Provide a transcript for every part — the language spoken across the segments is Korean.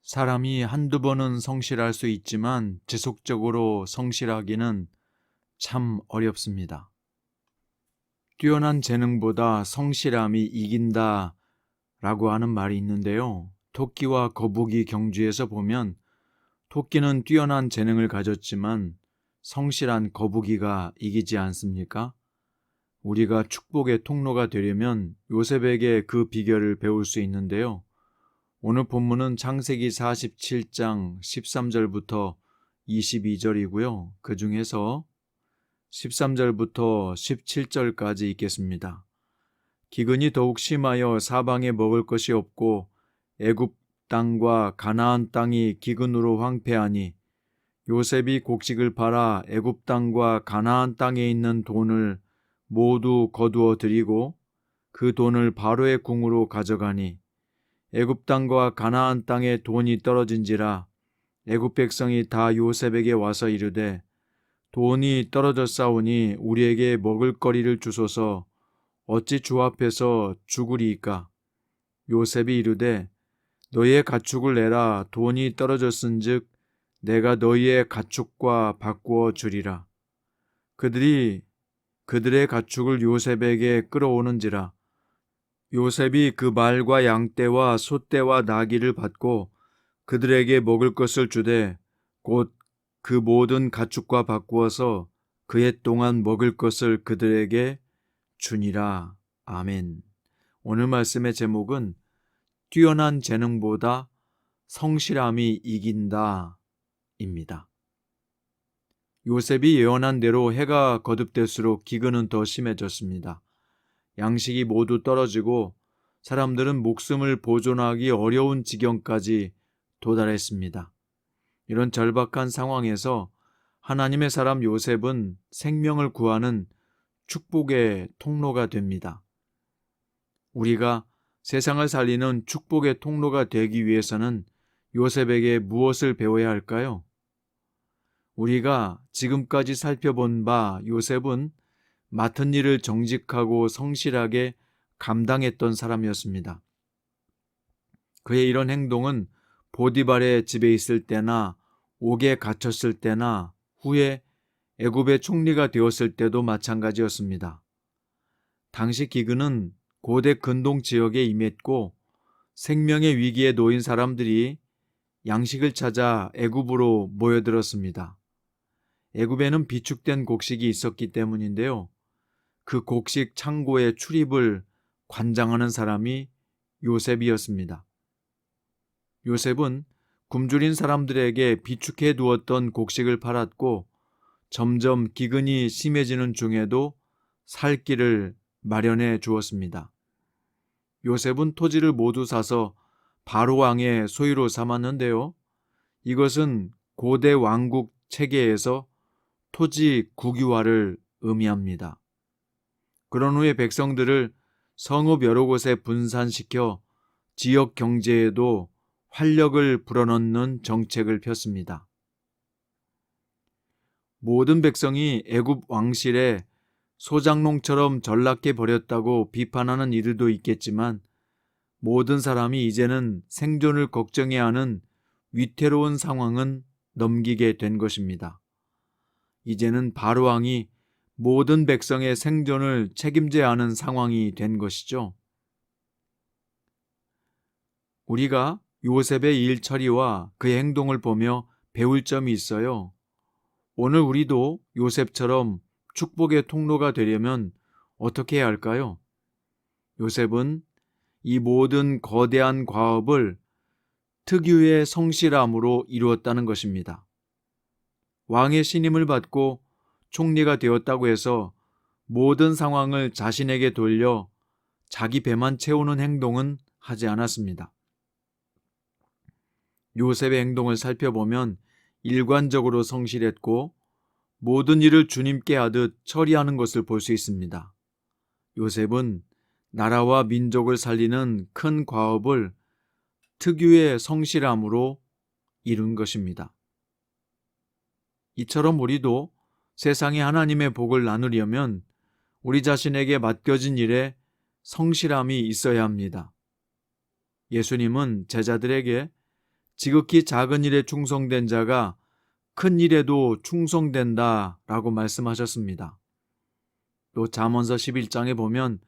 사람이 한두 번은 성실할 수 있지만 지속적으로 성실하기는 참 어렵습니다. 뛰어난 재능보다 성실함이 이긴다 라고 하는 말이 있는데요. 토끼와 거북이 경주에서 보면 토끼는 뛰어난 재능을 가졌지만 성실한 거북이가 이기지 않습니까? 우리가 축복의 통로가 되려면 요셉에게 그 비결을 배울 수 있는데요. 오늘 본문은 창세기 47장 13절부터 22절이고요. 그 중에서 13절부터 17절까지 읽겠습니다. 기근이 더욱 심하여 사방에 먹을 것이 없고 애굽 땅과 가나안 땅이 기근으로 황폐하니 요셉이 곡식을 팔아 애굽 땅과 가나안 땅에 있는 돈을 모두 거두어 들이고 그 돈을 바로의 궁으로 가져가니 애굽 땅과 가나안 땅에 돈이 떨어진지라 애굽 백성이 다 요셉에게 와서 이르되 돈이 떨어졌사오니 우리에게 먹을 거리를 주소서 어찌 주 앞에서 죽으리이까. 요셉이 이르되 너희의 가축을 내라. 돈이 떨어졌은즉 내가 너희의 가축과 바꾸어 주리라. 그들이 그들의 가축을 요셉에게 끌어오는지라. 요셉이 그 말과 양떼와 소떼와 나귀를 받고 그들에게 먹을 것을 주되 곧 그 모든 가축과 바꾸어서 그해 동안 먹을 것을 그들에게 주니라. 아멘. 오늘 말씀의 제목은 뛰어난 재능보다 성실함이 이긴다 입니다. 요셉이 예언한 대로 해가 거듭될수록 기근은 더 심해졌습니다. 양식이 모두 떨어지고 사람들은 목숨을 보존하기 어려운 지경까지 도달했습니다. 이런 절박한 상황에서 하나님의 사람 요셉은 생명을 구하는 축복의 통로가 됩니다. 우리가 세상을 살리는 축복의 통로가 되기 위해서는 요셉에게 무엇을 배워야 할까요? 우리가 지금까지 살펴본 바 요셉은 맡은 일을 정직하고 성실하게 감당했던 사람이었습니다. 그의 이런 행동은 보디발의 집에 있을 때나 옥에 갇혔을 때나 후에 애굽의 총리가 되었을 때도 마찬가지였습니다. 당시 기근은 고대 근동 지역에 임했고 생명의 위기에 놓인 사람들이 양식을 찾아 애굽으로 모여들었습니다. 애굽에는 비축된 곡식이 있었기 때문인데요. 그 곡식 창고의 출입을 관장하는 사람이 요셉이었습니다. 요셉은 굶주린 사람들에게 비축해 두었던 곡식을 팔았고 점점 기근이 심해지는 중에도 살 길을 마련해 주었습니다. 요셉은 토지를 모두 사서 바로 왕의 소유로 삼았는데요. 이것은 고대 왕국 체계에서 토지 국유화를 의미합니다. 그런 후에 백성들을 성읍 여러 곳에 분산시켜 지역 경제에도 활력을 불어넣는 정책을 폈습니다. 모든 백성이 애굽 왕실에 소장농처럼 전락해 버렸다고 비판하는 이들도 있겠지만 모든 사람이 이제는 생존을 걱정해야 하는 위태로운 상황은 넘기게 된 것입니다. 이제는 바로 왕이 모든 백성의 생존을 책임져야 하는 상황이 된 것이죠. 우리가 요셉의 일 처리와 그의 행동을 보며 배울 점이 있어요. 오늘 우리도 요셉처럼 축복의 통로가 되려면 어떻게 해야 할까요? 요셉은 이 모든 거대한 과업을 특유의 성실함으로 이루었다는 것입니다. 왕의 신임을 받고 총리가 되었다고 해서 모든 상황을 자신에게 돌려 자기 배만 채우는 행동은 하지 않았습니다. 요셉의 행동을 살펴보면 일관적으로 성실했고 모든 일을 주님께 하듯 처리하는 것을 볼 수 있습니다. 요셉은 나라와 민족을 살리는 큰 과업을 특유의 성실함으로 이룬 것입니다. 이처럼 우리도 세상에 하나님의 복을 나누려면 우리 자신에게 맡겨진 일에 성실함이 있어야 합니다. 예수님은 제자들에게 지극히 작은 일에 충성된 자가 큰 일에도 충성된다라고 말씀하셨습니다. 또 잠언서 11장에 보면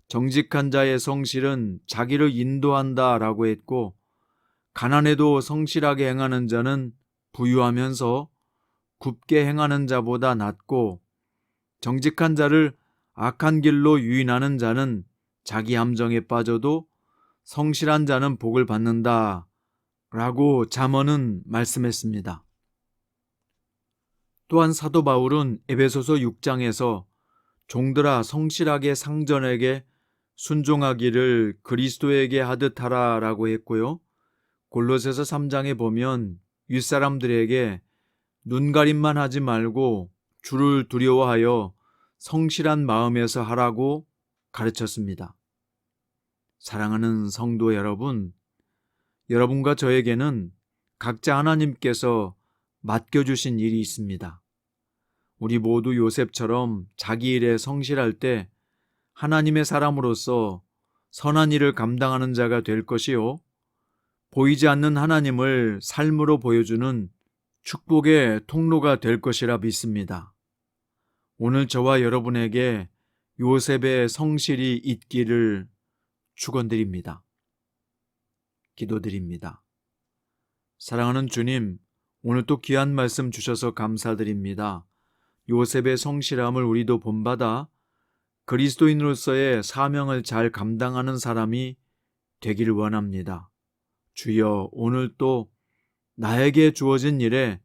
정직한 자의 성실은 자기를 인도한다라고 했고, 가난해도 성실하게 행하는 자는 부유하면서 굽게 행하는 자보다 낫고, 정직한 자를 악한 길로 유인하는 자는 자기 함정에 빠져도 성실한 자는 복을 받는다 라고 잠언은 말씀했습니다. 또한 사도 바울은 에베소서 6장에서 종들아 성실하게 상전에게 순종하기를 그리스도에게 하듯 하라 라고 했고요. 골로새서 3장에 보면 윗사람들에게 눈가림만 하지 말고 주를 두려워하여 성실한 마음에서 하라고 가르쳤습니다. 사랑하는 성도 여러분, 여러분과 저에게는 각자 하나님께서 맡겨주신 일이 있습니다. 우리 모두 요셉처럼 자기 일에 성실할 때 하나님의 사람으로서 선한 일을 감당하는 자가 될 것이요, 보이지 않는 하나님을 삶으로 보여주는 축복의 통로가 될 것이라 믿습니다. 오늘 저와 여러분에게 요셉의 성실이 있기를 축원드립니다. 기도드립니다. 사랑하는 주님, 오늘 또 귀한 말씀 주셔서 감사드립니다. 요셉의 성실함을 우리도 본받아 그리스도인으로서의 사명을 잘 감당하는 사람이 되기를 원합니다. 주여, 오늘 또 나에게 주어진 일에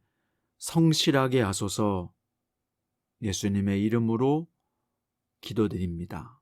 성실하게 하소서. 예수님의 이름으로 기도드립니다.